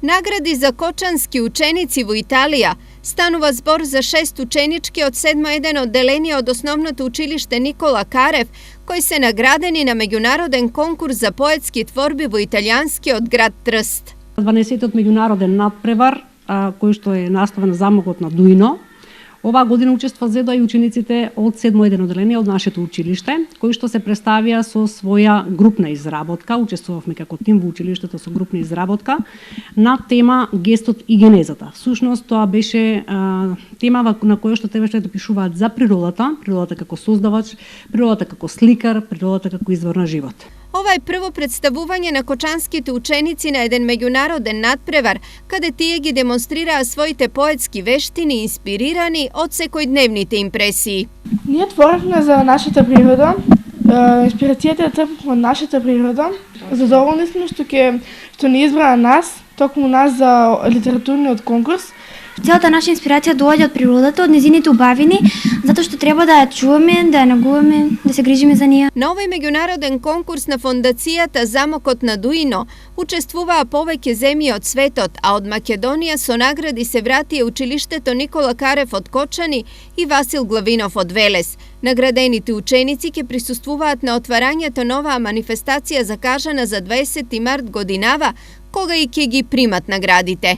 Nagradi za kočanski učenici во Италија станува збор за 6 ученички од 7-1 одделение од Основното училиште Никола Карев, кои се наградени на меѓународен конкурс за поетски творби во италијанскиот град Трст. 12-тиот меѓународен надпревар, кој што е наставен замокот на Дуино. Оваа година учество зедоа и учениците од 7-1 одделение од нашето училиште, кои што се представија со своја групна изработка. Учествувавме како тим во училиштето со групна изработка на тема Гестот и генезата. Всушност тоа беше тема на која што требаше да пишуваат за природата како создавач, природата како сликар, природата како извор на живот. Ова е прво представување на кочанските ученици на еден меѓународен надпревар, каде тие ги демонстрираа своите поетски вештини инспирирани од секојдневните импресии. Ние творевме за нашата природа, инспирацијата трпевме од нашата природа. Задоволни сме што ни избра нас, токму нас за литературниот конкурс. Целата наша инспирација доаѓа од природата, од незините убавини, затоа што треба да ја чуваме, да ја негуваме, да се грижиме за неа. На овој меѓународен конкурс на фондацијата Замокот на Дуино учествуваа повеќе земји од светот, а од Македонија со награди се вратија училиштето Никола Карев од Кочани и Васил Главинов од Велес. Наградените ученици ќе присуствуваат на отварањето на оваа манифестација закажана за 20 март годинава, кога и ќе ги примат наградите.